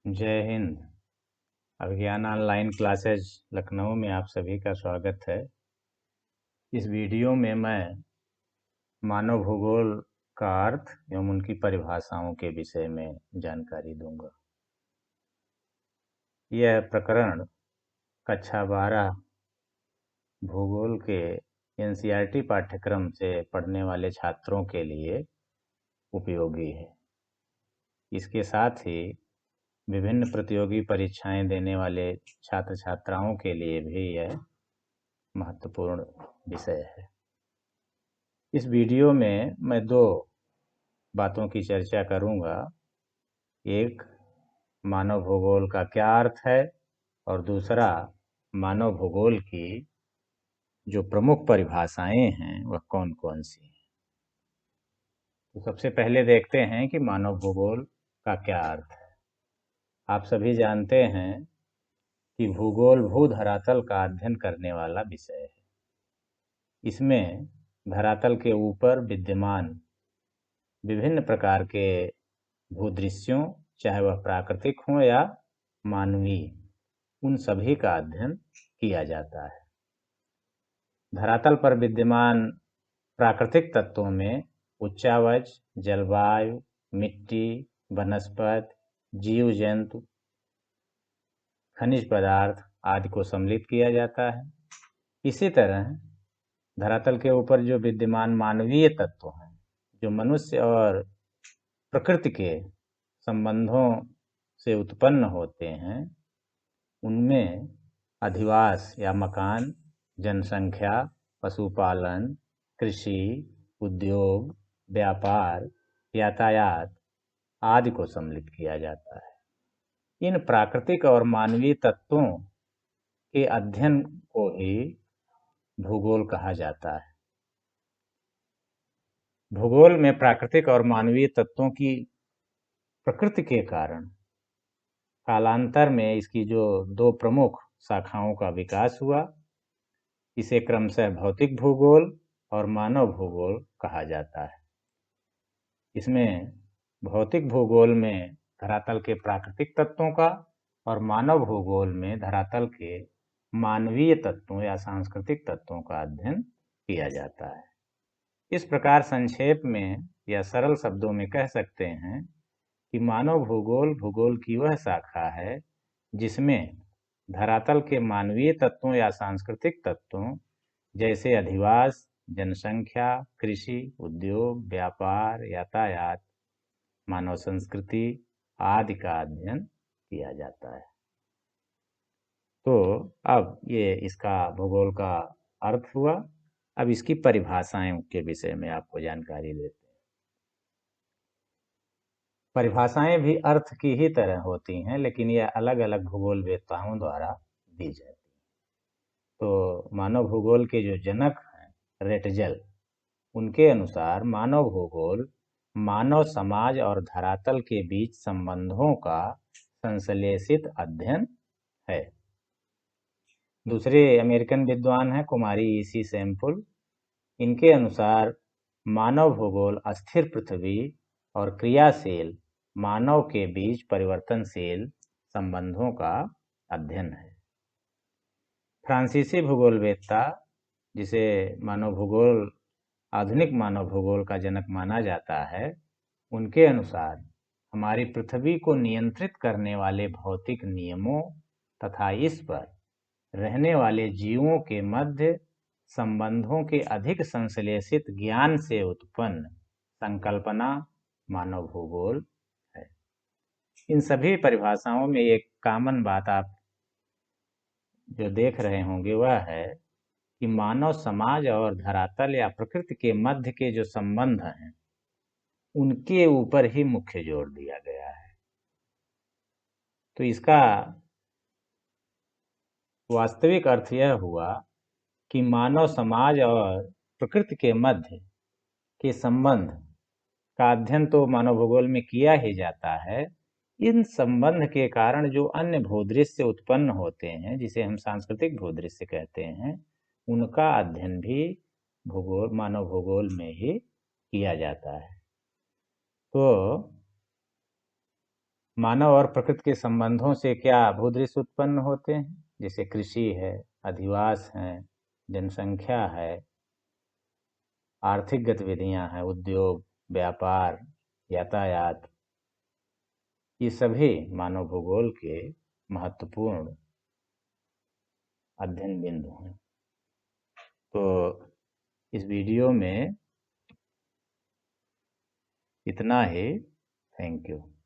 जय हिंद। अभिज्ञान online classes Lucknow में आप सभी का स्वागत है। इस वीडियो में मैं मानव भूगोल का अर्थ एवं उनकी परिभाषाओं के विषय में जानकारी दूंगा। यह प्रकरण कक्षा 12 भूगोल के एनसीईआरटी पाठ्यक्रम से पढ़ने वाले छात्रों के लिए उपयोगी है। इसके साथ ही विभिन्न प्रतियोगी परीक्षाएं देने वाले छात्र छात्राओं के लिए भी यह महत्वपूर्ण विषय है। इस वीडियो में मैं दो बातों की चर्चा करूंगा। एक, मानव भूगोल का क्या अर्थ है, और दूसरा, मानव भूगोल की जो प्रमुख परिभाषाएं हैं वह कौन कौन सी हैं। तो सबसे पहले देखते हैं कि मानव भूगोल का क्या अर्थ है। आप सभी जानते हैं कि भूगोल भूधरातल का अध्ययन करने वाला विषय है। इसमें धरातल के ऊपर विद्यमान विभिन्न प्रकार के भूदृश्यों, चाहे वह प्राकृतिक हों या मानवीय, उन सभी का अध्ययन किया जाता है। धरातल पर विद्यमान प्राकृतिक तत्वों में उच्चावच, जलवायु, मिट्टी, वनस्पति, जीव जंतु, खनिज पदार्थ आदि को सम्मिलित किया जाता है। इसी तरह धरातल के ऊपर जो विद्यमान मानवीय तत्व हैं, जो मनुष्य और प्रकृति के संबंधों से उत्पन्न होते हैं, उनमें अधिवास या मकान, जनसंख्या, पशुपालन, कृषि, उद्योग, व्यापार, यातायात आदि को सम्मिलित किया जाता है। इन प्राकृतिक और मानवीय तत्वों के अध्ययन को ही भूगोल कहा जाता है। भूगोल में प्राकृतिक और मानवीय तत्वों की प्रकृति के कारण कालांतर में इसकी जो दो प्रमुख शाखाओं का विकास हुआ, इसे क्रमशः भौतिक भूगोल और मानव भूगोल कहा जाता है। इसमें भौतिक भूगोल में धरातल के प्राकृतिक तत्वों का और मानव भूगोल में धरातल के मानवीय तत्वों या सांस्कृतिक तत्वों का अध्ययन किया जाता है। इस प्रकार संक्षेप में या सरल शब्दों में कह सकते हैं कि मानव भूगोल भूगोल की वह शाखा है जिसमें धरातल के मानवीय तत्वों या सांस्कृतिक तत्वों जैसे अधिवास, जनसंख्या, कृषि, उद्योग, व्यापार, यातायात, मानव संस्कृति आदि का अध्ययन किया जाता है। तो अब ये इसका भूगोल का अर्थ हुआ। अब इसकी परिभाषाएं के विषय में आपको जानकारी देते हैं। परिभाषाएं भी अर्थ की ही तरह होती हैं, लेकिन यह अलग अलग भूगोल वेत्ताओं द्वारा दी जाती हैं। तो मानव भूगोल के जो जनक हैं, रेटजल, उनके अनुसार मानव भूगोल मानव समाज और धरातल के बीच संबंधों का संश्लेषित अध्ययन है। दूसरे अमेरिकन विद्वान हैं कुमारी ईसी सैम्पुल। इनके अनुसार मानव भूगोल अस्थिर पृथ्वी और क्रियाशील मानव के बीच परिवर्तनशील संबंधों का अध्ययन है। फ्रांसीसी भूगोलवेत्ता, जिसे मानव भूगोल आधुनिक मानव भूगोल का जनक माना जाता है, उनके अनुसार हमारी पृथ्वी को नियंत्रित करने वाले भौतिक नियमों तथा इस पर रहने वाले जीवों के मध्य संबंधों के अधिक संश्लेषित ज्ञान से उत्पन्न संकल्पना मानव भूगोल है। इन सभी परिभाषाओं में एक कॉमन बात आप जो देख रहे होंगे वह है कि मानव समाज और धरातल या प्रकृति के मध्य के जो संबंध हैं, उनके ऊपर ही मुख्य जोर दिया गया है। तो इसका वास्तविक अर्थ यह हुआ कि मानव समाज और प्रकृति के मध्य के संबंध का अध्ययन तो मानव भूगोल में किया ही जाता है। इन संबंध के कारण जो अन्य भूदृश्य उत्पन्न होते हैं, जिसे हम सांस्कृतिक भूदृश्य कहते हैं, उनका अध्ययन भी मानव भूगोल में ही किया जाता है। तो मानव और प्रकृति के संबंधों से क्या भूदृश्य उत्पन्न होते हैं, जैसे कृषि है, अधिवास है, जनसंख्या है, आर्थिक गतिविधियां हैं, उद्योग, व्यापार, यातायात, ये सभी मानव भूगोल के महत्वपूर्ण अध्ययन बिंदु हैं। तो इस वीडियो में इतना ही। Thank you.